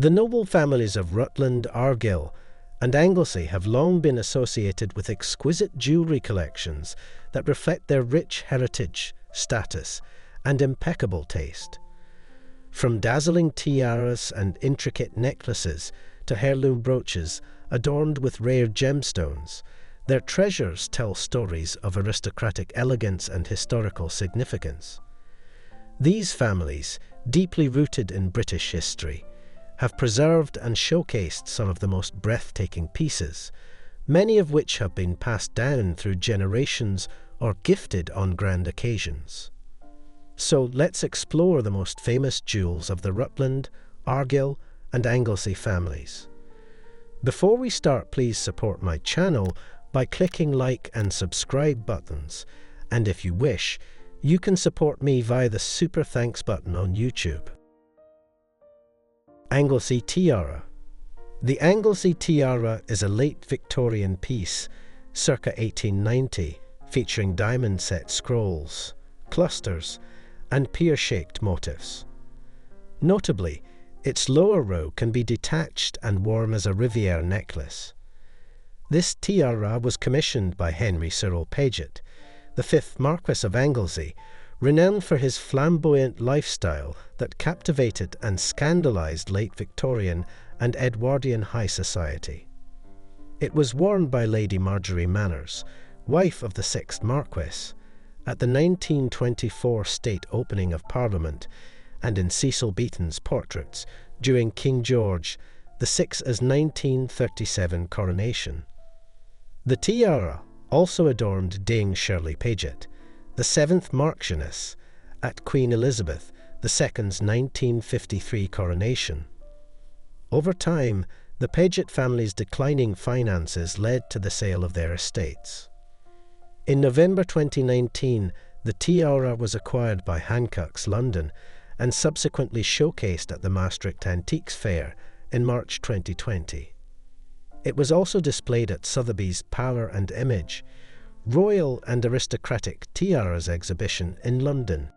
The noble families of Rutland, Argyll, and Anglesey have long been associated with exquisite jewellery collections that reflect their rich heritage, status, and impeccable taste. From dazzling tiaras and intricate necklaces to heirloom brooches adorned with rare gemstones, their treasures tell stories of aristocratic elegance and historical significance. These families, deeply rooted in British history, have preserved and showcased some of the most breathtaking pieces, many of which have been passed down through generations or gifted on grand occasions. So let's explore the most famous jewels of the Rutland, Argyll, and Anglesey families. Before we start, please support my channel by clicking like and subscribe buttons, and if you wish, you can support me via the super thanks button on YouTube. Anglesey Tiara. The Anglesey Tiara is a late Victorian piece, circa 1890, featuring diamond-set scrolls, clusters, and pear-shaped motifs. Notably, its lower row can be detached and worn as a Riviere necklace. This tiara was commissioned by Henry Cyril Paget, the 5th Marquess of Anglesey, renowned for his flamboyant lifestyle that captivated and scandalized late Victorian and Edwardian high society. It was worn by Lady Marjorie Manners, wife of the 6th Marquess, at the 1924 State Opening of Parliament and in Cecil Beaton's portraits during King George VI's 1937 coronation. The tiara also adorned Dame Shirley Paget, the 7th Marchioness, at Queen Elizabeth II's 1953 coronation. Over time, the Paget family's declining finances led to the sale of their estates. In November 2019, the tiara was acquired by Hancock's London and subsequently showcased at the Maastricht Antiques Fair in March 2020. It was also displayed at Sotheby's Power and Image, Royal and Aristocratic Tiaras exhibition in London.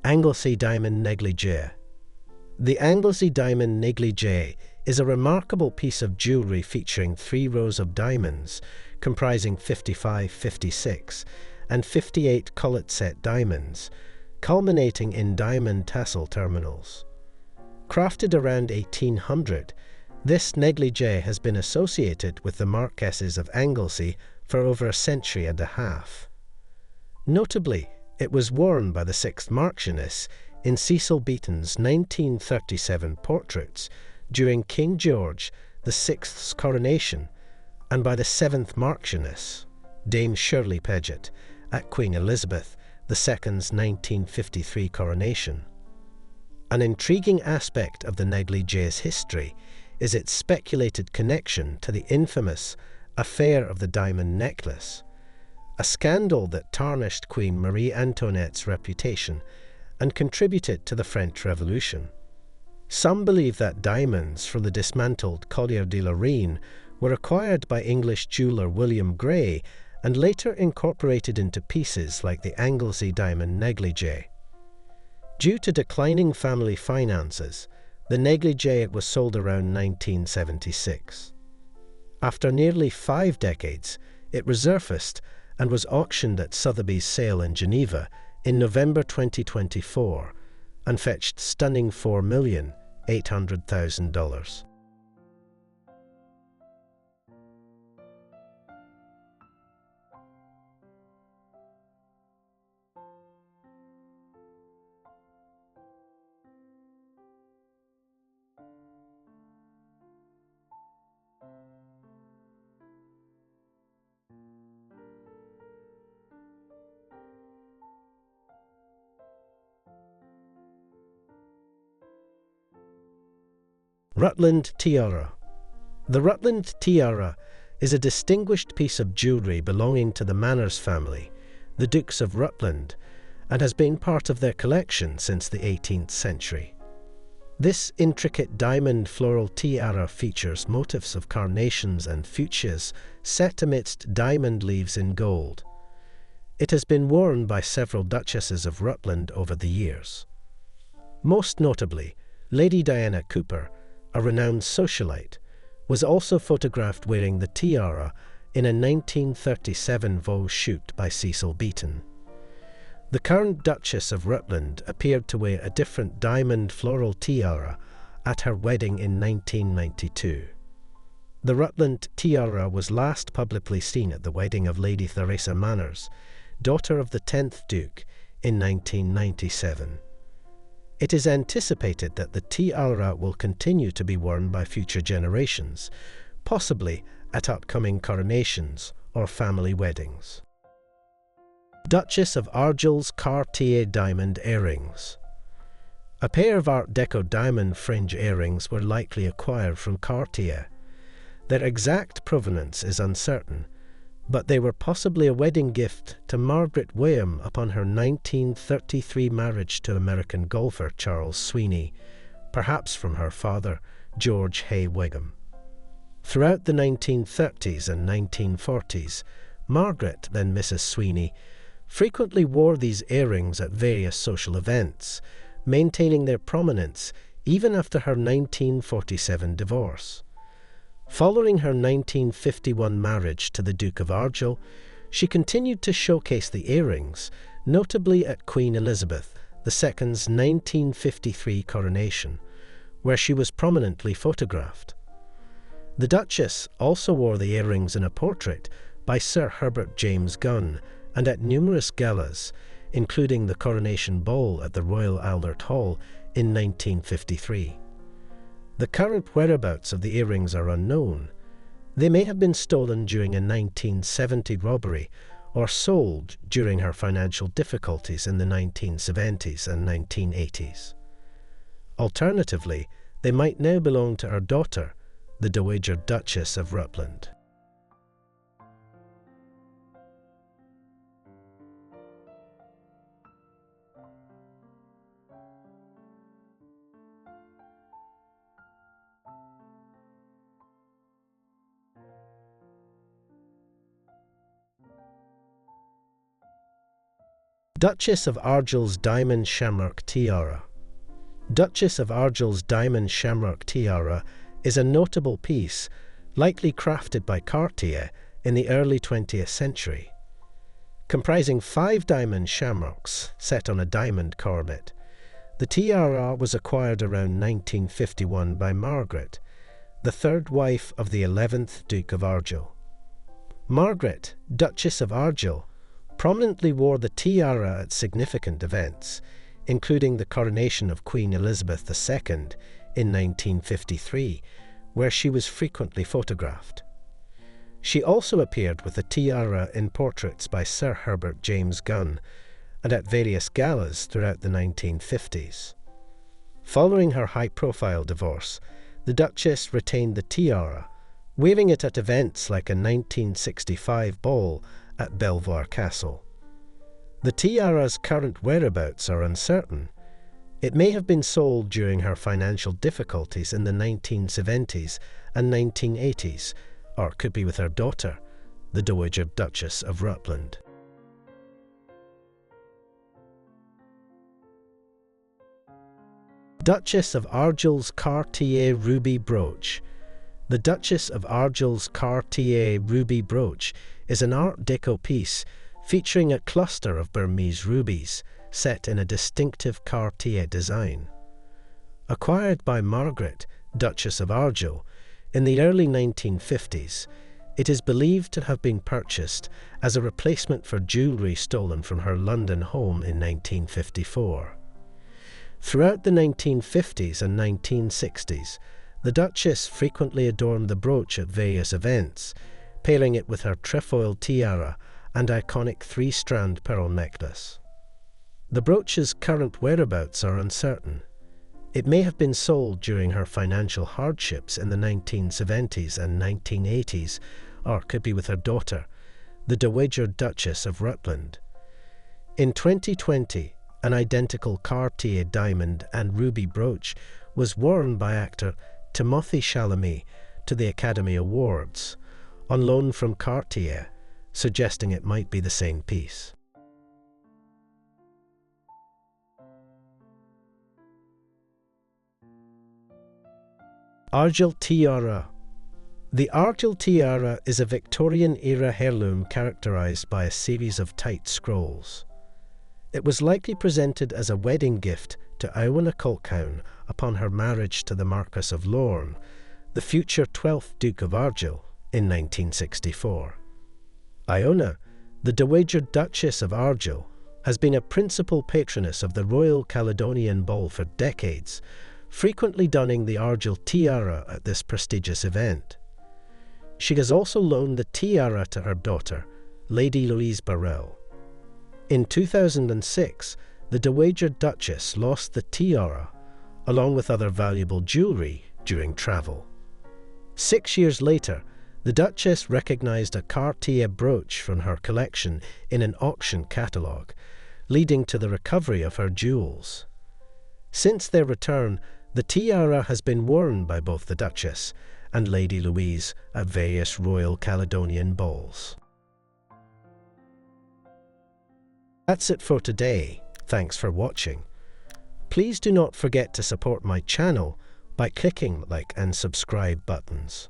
Anglesey Diamond Negligee. The Anglesey Diamond Negligee is a remarkable piece of jewellery featuring 3 rows of diamonds, comprising 55, 56, and 58 collet-set diamonds, culminating in diamond tassel terminals. Crafted around 1800, this negligee has been associated with the Marquesses of Anglesey for over a century and a half. Notably, it was worn by the 6th Marchioness in Cecil Beaton's 1937 portraits during King George VI's coronation and by the 7th Marchioness, Dame Shirley Paget, at Queen Elizabeth II's 1953 coronation. An intriguing aspect of the negligee's history is its speculated connection to the infamous affair of the diamond necklace, a scandal that tarnished Queen Marie Antoinette's reputation and contributed to the French Revolution. Some believe that diamonds from the dismantled Collier de la Reine were acquired by English jeweller William Gray and later incorporated into pieces like the Anglesey diamond negligee. Due to declining family finances, the negligee was sold around 1976. After nearly 5 decades, it resurfaced and was auctioned at Sotheby's sale in Geneva in November 2024 and fetched stunning $4,800,000. Rutland Tiara. The Rutland Tiara is a distinguished piece of jewellery belonging to the Manners family, the Dukes of Rutland, and has been part of their collection since the 18th century. This intricate diamond floral tiara features motifs of carnations and fuchsias set amidst diamond leaves in gold. It has been worn by several Duchesses of Rutland over the years. Most notably, Lady Diana Cooper, a renowned socialite, was also photographed wearing the tiara in a 1937 Vogue shoot by Cecil Beaton. The current Duchess of Rutland appeared to wear a different diamond floral tiara at her wedding in 1992. The Rutland Tiara was last publicly seen at the wedding of Lady Theresa Manners, daughter of the 10th Duke, in 1997. It is anticipated that the tiara will continue to be worn by future generations, possibly at upcoming coronations or family weddings. Duchess of Argyll's Cartier diamond earrings. A pair of Art Deco diamond fringe earrings were likely acquired from Cartier. Their exact provenance is uncertain, but they were possibly a wedding gift to Margaret William upon her 1933 marriage to American golfer Charles Sweeney, perhaps from her father, George Hay Wigham. Throughout the 1930s and 1940s, Margaret, then Mrs. Sweeney, frequently wore these earrings at various social events, maintaining their prominence even after her 1947 divorce. Following her 1951 marriage to the Duke of Argyll, she continued to showcase the earrings, notably at Queen Elizabeth II's 1953 coronation, where she was prominently photographed. The Duchess also wore the earrings in a portrait by Sir Herbert James Gunn and at numerous galas, including the Coronation Ball at the Royal Albert Hall in 1953. The current whereabouts of the earrings are unknown. They may have been stolen during a 1970 robbery or sold during her financial difficulties in the 1970s and 1980s. Alternatively, they might now belong to her daughter, the Dowager Duchess of Rutland. Duchess of Argyll's Diamond Shamrock Tiara. Duchess of Argyll's Diamond Shamrock Tiara is a notable piece, likely crafted by Cartier in the early 20th century. Comprising 5 diamond shamrocks set on a diamond coronet, the tiara was acquired around 1951 by Margaret, the 3rd wife of the 11th Duke of Argyll. Margaret, Duchess of Argyll, prominently wore the tiara at significant events, including the coronation of Queen Elizabeth II in 1953, where she was frequently photographed. She also appeared with the tiara in portraits by Sir Herbert James Gunn and at various galas throughout the 1950s. Following her high-profile divorce, the Duchess retained the tiara, wearing it at events like a 1965 ball at Belvoir Castle. The tiara's current whereabouts are uncertain. It may have been sold during her financial difficulties in the 1970s and 1980s, or could be with her daughter, the Dowager Duchess of Rutland. Duchess of Argyll's Cartier Ruby Brooch. The Duchess of Argyll's Cartier Ruby Brooch is an Art Deco piece featuring a cluster of Burmese rubies set in a distinctive Cartier design. Acquired by Margaret, Duchess of Argyll, in the early 1950s, it is believed to have been purchased as a replacement for jewellery stolen from her London home in 1954. Throughout the 1950s and 1960s, the Duchess frequently adorned the brooch at various events, pairing it with her trefoil tiara and iconic 3-strand pearl necklace. The brooch's current whereabouts are uncertain. It may have been sold during her financial hardships in the 1970s and 1980s, or could be with her daughter, the Dowager Duchess of Rutland. In 2020, an identical Cartier diamond and ruby brooch was worn by actor Timothée Chalamet to the Academy Awards, on loan from Cartier, suggesting it might be the same piece. Argel Tiara. The Argel Tiara is a Victorian-era heirloom characterised by a series of tight scrolls. It was likely presented as a wedding gift to Iona Colquhoun upon her marriage to the Marquess of Lorne, the future 12th Duke of Argyll, in 1964. Iona, the Dowager Duchess of Argyll, has been a principal patroness of the Royal Caledonian Ball for decades, frequently donning the Argel Tiara at this prestigious event. She has also loaned the tiara to her daughter, Lady Louise Burrell. In 2006, the Dowager Duchess lost the tiara, along with other valuable jewellery, during travel. 6 years later, the Duchess recognised a Cartier brooch from her collection in an auction catalogue, leading to the recovery of her jewels. Since their return, the tiara has been worn by both the Duchess and Lady Louise at various Royal Caledonian balls. That's it for today. Thanks for watching. Please do not forget to support my channel by clicking the like and subscribe buttons.